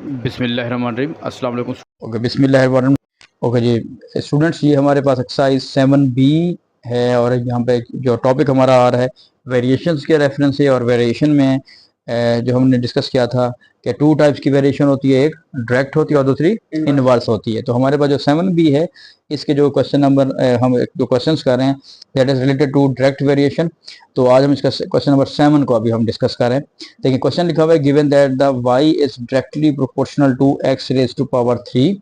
बिस्मिल्लाहिर्रहमानिर्रहीम अस्सलाम वालेकुम। ओके, बिस्मिल्लाहिर्रहमानिर्रहीम। ओके जी स्टूडेंट्स, ये हमारे पास एक्सरसाइज 7B है और यहाँ पे जो टॉपिक हमारा आ रहा है वेरिएशंस के रेफरेंस से। और वेरिएशन में जो हमने डिस्कस किया था कि टू टाइप्स की वेरिएशन होती है, एक डायरेक्ट होती है और दूसरी इनवर्स होती है। तो हमारे पास जो 7B है इसके जो क्वेश्चन नंबर हम जो क्वेश्चंस कर रहे हैं that is related to direct variation. तो आज हम इसका क्वेश्चन नंबर 7 को अभी हम डिस्कस कर रहे हैं। देखिए क्वेश्चन लिखा हुआ है given that the y is directly proportional to x raise to power 3।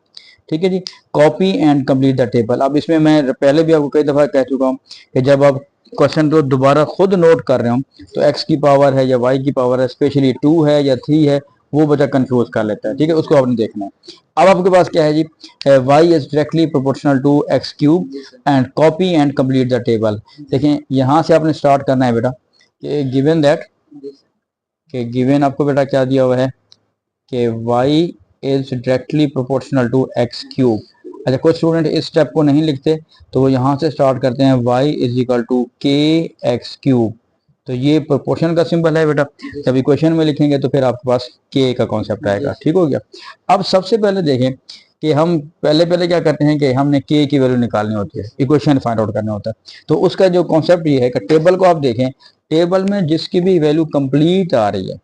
ठीक है जी, copy and complete the table. अब इसमें मैं पहले भी आपको कई दफा कह चुका हूँ कि जब आप क्वेश्चन को दोबारा खुद नोट कर रहे हो तो x की पावर है या y की पावर है, स्पेशली 2 है या 3 है, वो बच्चा कंफ्यूज कर लेता है। ठीक है, उसको आपने देखना है। अब आपके पास क्या है जी, y is directly proportional to x cube and copy and complete the table. देखें यहाँ से आपने स्टार्ट करना है बेटा कि गिवन दैट कि गिवन आपको बेटा क्या दिया हुआ है कि y is directly proportional to x cube. अच्छा, कुछ स्टूडेंट इस स्टेप को नहीं लिखते तो वो यहाँ से स्टार्ट करते हैं y इज इक्वल टू के एक्स क्यूब। तो ये प्रोपोर्शन का सिंबल है बेटा, जब इक्वेशन में लिखेंगे तो फिर आपके पास k का कॉन्सेप्ट आएगा। ठीक हो गया। अब सबसे पहले देखें कि हम पहले क्या करते हैं कि हमने k की वैल्यू निकालनी होती है, इक्वेशन फाइंड आउट करना होता है। तो उसका जो कॉन्सेप्ट ये है कि टेबल को आप देखें, टेबल में जिसकी भी वैल्यू कंप्लीट आ रही है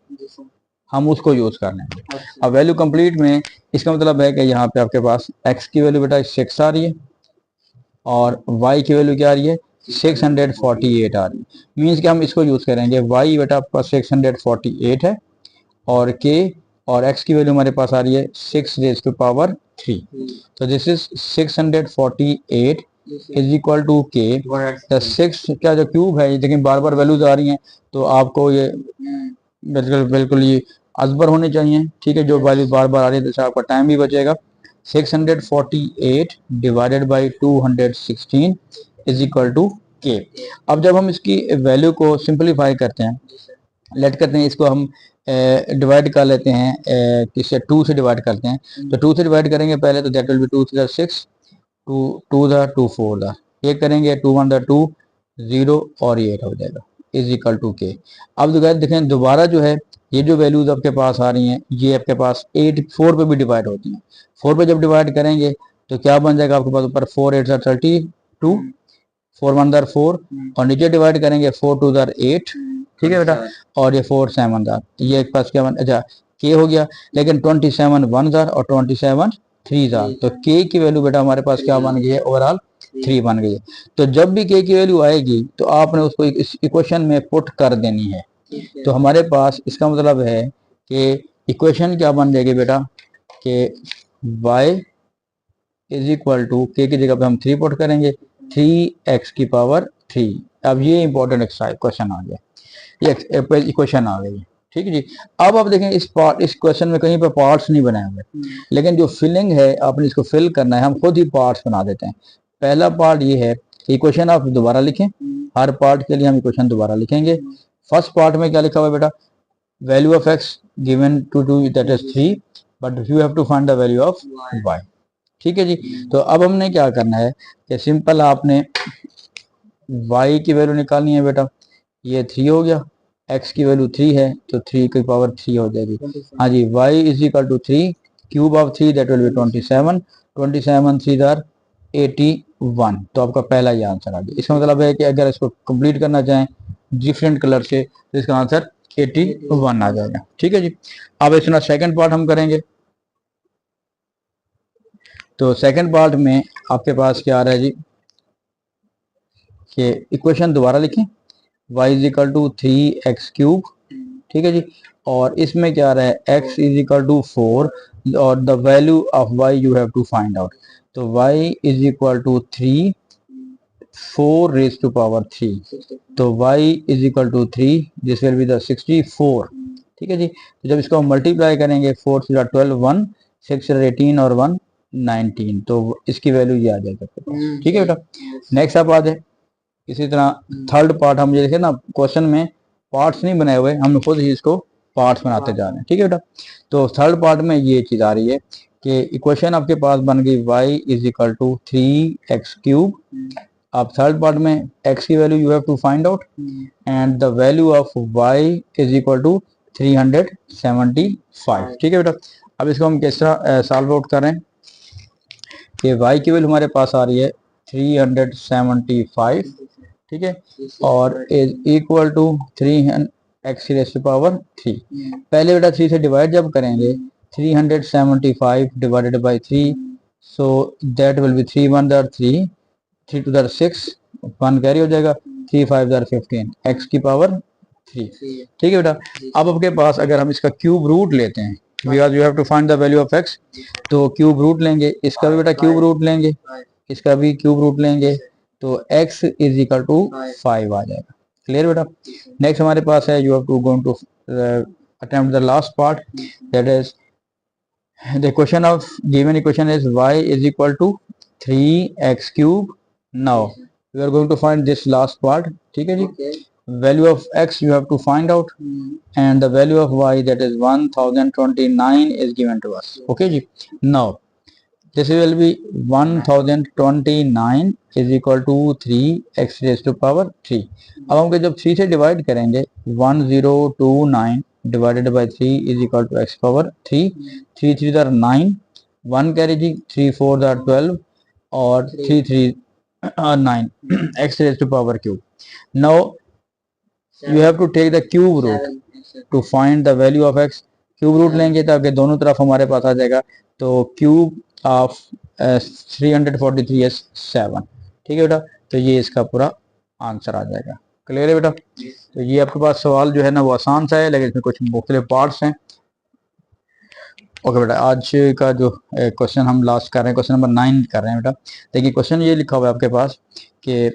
हम उसको यूज कर रहे हैं। अब वैल्यू कंप्लीट में इसका मतलब है कि यहाँ पे आपके पास x की वैल्यू बेटा 6 आ रही है और y की वैल्यू क्या आ रही है 648 आ रही है। मीन्स कि हम इसको यूज करेंगे, y बेटा आपके पास 648 है और k और x की वैल्यू हमारे पास आ रही है 6 रेज टू पावर 3। तो this is 648 is equal to k। द 6 क्या जो क्यूब है, लेकिन बार बार वैल्यूज आ रही हैं तो आपको ये बिल्कुल बिल्कुल ये अजबर होने चाहिए। ठीक है, जो वैल्यू बार बार आ रही है तो आपका टाइम भी बचेगा। 648 divided by 216 is equal to K. अब जब हम इसकी वैल्यू को सिंपलीफाई करते हैं, लेट करते हैं इसको हम डिवाइड कर लेते हैं, किससे 2 से डिवाइड करते हैं। तो 2 से डिवाइड करेंगे पहले तो दैट विल बी 2 3 6, 2 2 4 ये करेंगे 2 1 2 0 और ये 8 हो जाएगा इज इक्वल टू के। अब देखें दोबारा जो है ये जो वैल्यूज आपके पास आ रही हैं ये आपके पास 8 4 पे भी डिवाइड होती हैं। 4 पे जब डिवाइड करेंगे तो क्या बन जाएगा आपके पास ऊपर 4 8 32, 4 1 4 और नीचे डिवाइड करेंगे 4 2 8। ठीक है बेटा, और ये 4 7 ये एक पास क्या बन, अच्छा के हो गया। लेकिन 27 1 और 27 3 तो के की वैल्यू बेटा हमारे पास क्या बन गई है, ओवरऑल 3 बन गई है। तो जब भी के की वैल्यू आएगी तो आपने उसको इस इक्वेशन में पुट कर देनी है। तो हमारे पास इसका मतलब है कि इक्वेशन क्या बन जाएगी बेटा कि y इज इक्वल टू के की जगह पे हम 3 पुट करेंगे, 3x की पावर 3। अब ये इंपॉर्टेंट क्वेश्चन आ गया, ये इक्वेशन आ गई। ठीक है जी। अब आप देखें इस क्वेश्चन में कहीं पर पार्ट्स नहीं बनाए हुए, लेकिन जो फिलिंग है आपने इसको फिल करना है, हम खुद ही पार्ट्स बना देते हैं। पहला पार्ट ये है कि इक्वेशन आप दोबारा लिखें, हर पार्ट के लिए हम इक्वेशन दोबारा लिखेंगे। फर्स्ट पार्ट में क्या लिखा हुआ है बेटा, value of x given to that is 3 but you have to find the value of y। ठीक है जी। तो अब हमने क्या करना है कि सिंपल आपने y की वैल्यू निकालनी है बेटा, ये 3 हो गया, x की वैल्यू 3 है तो 3 की पावर 3 हो जाएगी। हाँ जी, y is equal to 3 cube of 3 that will be 27, 27 3 are 81। तो आपका पहला ये आंसर आ गया। इसका मतलब है कि अगर इसको कंप्लीट करना चाहें डिफरेंट कलर से तो इसका आंसर 81 आ जाएगा। ठीक है जी। अब इसमें सेकंड पार्ट हम करेंगे। तो सेकंड पार्ट में आपके पास क्या आ रहा है जी कि इक्वेशन दोबारा लिखें, y is equal to 3x cube. ठीक है जी। और इसमें क्या आ रहा है x इज इक्वल टू 4 और the value of y you have to find out. तो y is equal to 3 4 raise to power 3। तो y is equal to 3 this will be the 64। ठीक है जी। तो जब इसको हम मल्टीप्लाई करेंगे 4 3 12 1 6 18 और 1 19 तो इसकी वैल्यू ये आ जाएगा। ठीक है बेटा, नेक्स्ट आप आ जाए। इसी तरह थर्ड पार्ट हम ये देखें ना, क्वेश्चन में पार्ट्स नहीं बनाए हुए, हम खुद ही इसको पार्ट्स बनाते जा रहे हैं। ठीक है बेटा, तो थर्ड पार्ट में ये चीज आ रही है कि इक्वेशन आपके पास बन गई y is equal to 3x cube. अब थर्ड पार्ट में x की value you have to find out and the value of y is equal to 375। ठीक है बेटा, अब इसको हम किस तरह सॉल्व आउट करें कि y की वैल्यू हमारे पास आ रही है 375, ठीक है, और इज इक्वल टू 3x⁻³ पहले बेटा 3 से डिवाइड जब करेंगे 375 divided by 3, so that will B 3 1 3, 3 2 6, 1 carry हो जाएगा, 3 5 15, x⁻³ ठीक है बेटा। अब आपके पास अगर हम इसका क्यूब रूट लेते हैं, because you have to find the value of x, तो क्यूब रूट लेंगे, इसका भी बेटा क्यूब रूट लेंगे, इसका भी क्यूब रूट लेंगे, तो x इज इक्वल टू 5 आ जाएगा। क्लियर बेटा। नेक्स्ट हमारे पास है, you have to going to attempt the last part, that is the question of given equation is y is equal to 3x³। Now we are going to find this last part, ठीक है जी। value of x you have to find out and the value of y, that is 1029 is given to us, okay ji। now this will be 1029 is equal to 3x⁻³ अब हम जब 3 से divide करेंगे 1029 divided by 3 is equal to x⁻³ 3 3 दर 9, 1 carry जी, 3 4 दर 12 और 3 3 9 x⁻³। now you have to take the cube root to find the value of x। Cube root लेंगे ताकि दोनों तरफ हमारे पास आ जाएगा, तो क्यूब ऑफ 343 is 7, ठीक है बेटा। तो ये इसका पूरा आंसर आ जाएगा। क्लियर है बेटा। तो ये आपके पास सवाल जो है ना वो आसान सा है, लेकिन इसमें कुछ मुख्तलिफ पार्ट्स हैं। ओके बेटा, आज का जो क्वेश्चन हम लास्ट कर रहे हैं, क्वेश्चन नंबर 9 कर रहे हैं बेटा। देखिए क्वेश्चन ये लिखा हुआ है आपके पास कि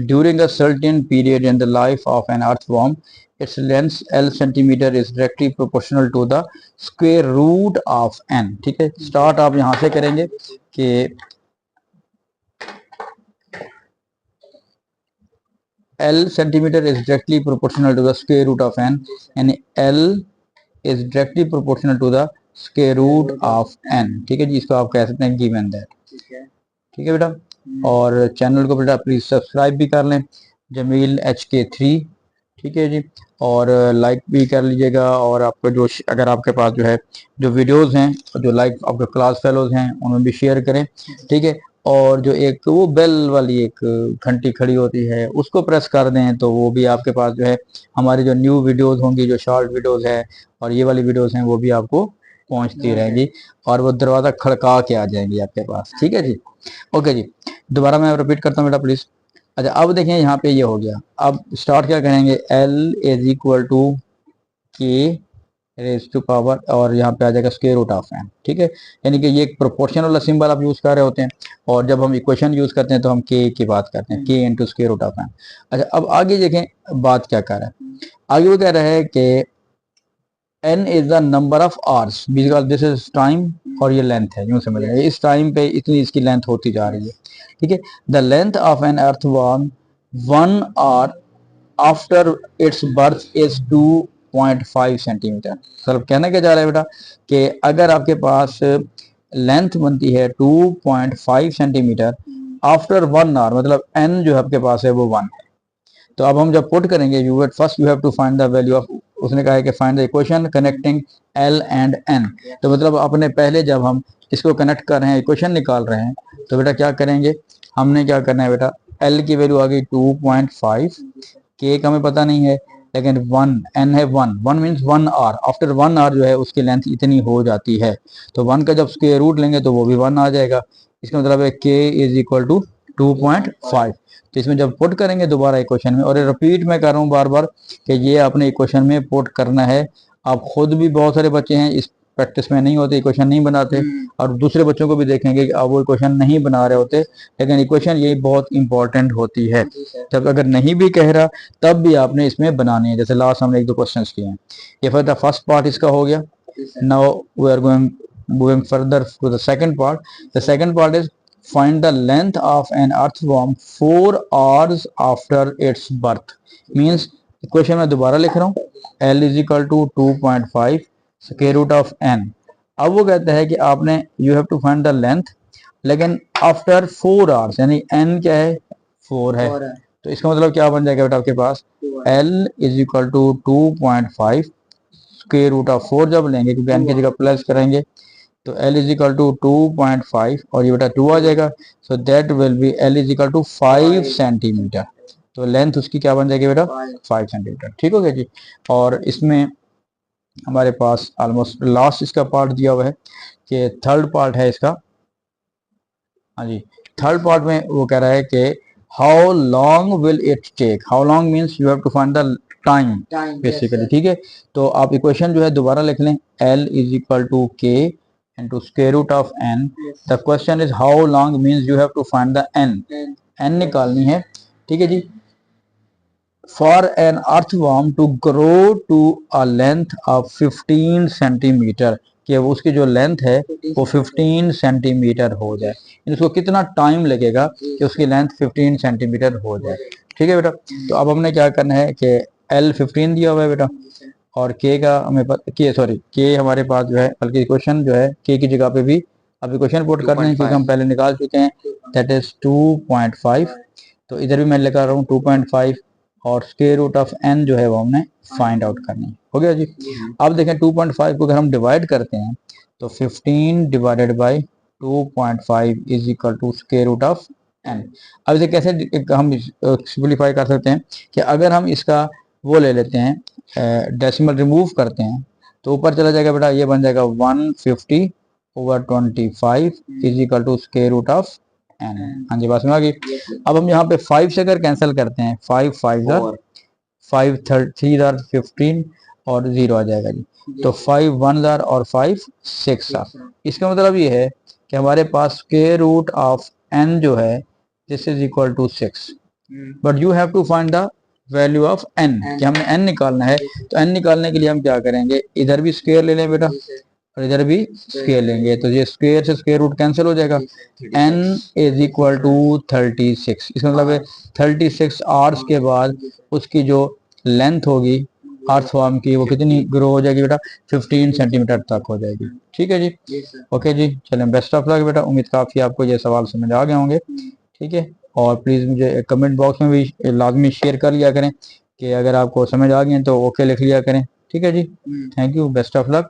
during a certain period in the life of an earthworm, its length L centimeter is directly proportional to the square root of n। ठीक है, स्टार्ट आप यहां से करेंगे कि L centimeter is directly proportional to the square root of n, यानी L is directly proportional to the square root of n। ठीक है जी, इसको आप कह सकते हैं given that। ठीक है बेटा, और चैनल को बेटा प्लीज सब्सक्राइब भी कर लें, जमील HK3, ठीक है जी, और लाइक भी कर लीजिएगा। और आपको जो अगर आपके पास जो है जो वीडियोस हैं, जो लाइक आपके क्लास फेलोज हैं, उनमें भी शेयर करें, ठीक है। और जो एक वो बेल वाली एक घंटी खड़ी होती है उसको प्रेस कर दें, तो वो भी आपके पास जो है हमारी जो न्यू वीडियोस होंगी, जो शॉर्ट वीडियोस है और ये वाली वीडियोस हैं, वो भी आपको पहुंचती रहेंगी और वो दरवाज़ा खड़का के आ जाएंगी आपके पास। ठीक है जी, ओके जी। दोबारा मैं रिपीट करता हूँ बेटा प्लीज। अच्छा, अब देखें यहाँ पे ये हो गया। अब स्टार्ट क्या करेंगे, L इज इक्वल टू के रेज टू पावर, और यहाँ पे आ जाएगा स्क्वायर रूट ऑफ n। ठीक है, यानी कि ये एक प्रोपोर्शन वाला सिंबल आप यूज कर रहे होते हैं, और जब हम इक्वेशन यूज करते हैं तो हम के की बात करते हैं, K into square root of n। अच्छा, अब आगे देखें बात क्या कर रहा है। आगे वो कह रहा है कि n is the number of hours, because this is time और ये लेंथ है, यूं समझ रहे हैं, इस टाइम पे इतनी इसकी लेंथ होती जा रही है। ठीक है, the length of an earthworm 1 hour after its birth is 2.5 centimetre. मतलब कहना क्या जा रहा है बेटा कि अगर आपके पास लेंथ बनती है 2.5 सेंटीमीटर आफ्टर 1 आवर, मतलब n जो आपके पास है वो 1 है। तो अब हम जब पुट करेंगे, you first you have to find the value of, उसने कहा है कि find the equation connecting L and n। तो मतलब अपने पहले जब हम इसको कनेक्ट कर रहे हैं, इक्वेशन निकाल रहे हैं, तो बेटा क्या करेंगे, हमने क्या करना है बेटा, L की वैल्यू आ गई 2.5, K का हमें पता नहीं है, लेकिन 1, n है 1 मीन्स 1 आवर, आफ्टर 1 आवर जो है उसकी लेंथ इतनी हो जाती है। तो 1 का जब स्क्वायर रूट लेंगे तो वो भी 1 आ जाएगा। इसका मतलब है K इज इक्वल टू 2.5। तो इसमें जब पुट करेंगे दोबारा इक्वेशन में, और रिपीट मैं कर रहा हूँ बार बार कि ये आपने इक्वेशन में पुट करना है। आप खुद भी, बहुत सारे बच्चे हैं इस प्रैक्टिस में नहीं होते, इक्वेशन नहीं बनाते, और दूसरे बच्चों को भी देखेंगे कि आप वो इक्वेशन नहीं बना रहे होते, लेकिन इक्वेशन ये बहुत इंपॉर्टेंट होती है। जब अगर नहीं भी कह रहा तब भी आपने इसमें बनानी है। जैसे लास्ट हमने 1-2 क्वेश्चन किए हैं। ये फिर द फर्स्ट पार्ट इसका हो गया। Now we are going further to the second part. The second part is find the length of an earthworm 4 hours after its birth। means equation में दोबारा लिख रहा हूँ, L is equal to 2.5 square root of n। अब वो कहते हैं कि आपने you have to find the length, लेकिन आफ्टर 4 आवर्स, यानी n क्या है, 4 है। तो इसका मतलब क्या बन जाएगा बेटा आपके पास, L is equal to 2.5 square root of 4 जब लेंगे, क्योंकि n की जगह प्लस करेंगे, तो l इज इक्वल टू 2.5 और ये बेटा 2 आ जाएगा, so that will be l is equal to 5 centimetre. तो लेंथ उसकी क्या बन जाएगी बेटा, 5 सेंटीमीटर। ठीक हो गया जी। और इसमें हमारे पास ऑलमोस्ट लास्ट इसका पार्ट दिया हुआ है कि थर्ड पार्ट है इसका। हाँ जी, थर्ड पार्ट में वो कह रहा है कि how long will it take, how long means you have to find the time basically. ठीक है, तो आप इक्वेशन जो है दोबारा लिख लें, L इज इक्वल टू के into square root of n. The question is how long means you have to find the n निकालनी है। ठीक है जी। For an earthworm to grow to a length of 15 centimetre, कि वो उसकी जो length है वो 15 सेंटीमीटर हो जाए, उसको कितना टाइम लगेगा कि उसकी लेंथ 15 सेंटीमीटर हो जाए। ठीक है बेटा, तो अब हमने क्या करना है कि L 15 दिया हुआ है बेटा, और के का हमें के हमारे पास जो है, बल्कि इक्वेशन जो है के की जगह पे भी अब इक्वेशन पुट करना है, क्योंकि हम पहले निकाल चुके हैं, दैट इज 2.5। तो इधर भी मैं लेकर रहा हूँ 2.5, और स्क्वायर रूट ऑफ n जो है वो हमने फाइंड आउट करनी है। हो गया जी। अब देखें 2.5 को अगर हम डिवाइड करते हैं तो 15 divided by 2.5 is equal to square root of n। अब इसे कैसे हम सिंपलीफाई कर सकते हैं कि अगर हम इसका वो ले लेते हैं, डेसिमल रिमूव करते हैं, तो ऊपर चला जाएगा बेटा, ये बन जाएगा 150 over 25 is equal to square root of n। हाँ जी, बात समझ आ गई। अब हम यहाँ पे 5 से अगर कैंसिल करते हैं, 5 5 5 3 15 और 0 आ जाएगा जी, तो 5 1 और 5 6। इसका मतलब ये है कि हमारे पास स्क्वायर रूट ऑफ n जो है this is equal to 6, but you have to find the value of n, कि हमने n निकालना है। तो n निकालने के लिए हम क्या करेंगे, इधर भी स्क्वायर ले लें बेटा और इधर भी स्क्वायर लेंगे, तो ये स्क्वायर से स्क्वायर रूट कैंसिल हो जाएगा। n इज इक्वल टू 36, इसका मतलब है 36 आवर्स के बाद उसकी जो लेंथ होगी अर्थवर्म की वो कितनी ग्रो हो जाएगी बेटा, 15 सेंटीमीटर तक हो जाएगी। ठीक है जी, ओके जी, चलें, बेस्ट ऑफ लक बेटा। उम्मीद काफ़ी आपको ये सवाल समझ आ गए होंगे। ठीक है, और प्लीज़ मुझे कमेंट बॉक्स में भी लाजमी शेयर कर लिया करें कि अगर आपको समझ आ गए तो ओके लिख लिया करें। ठीक है जी, thank you, best of luck.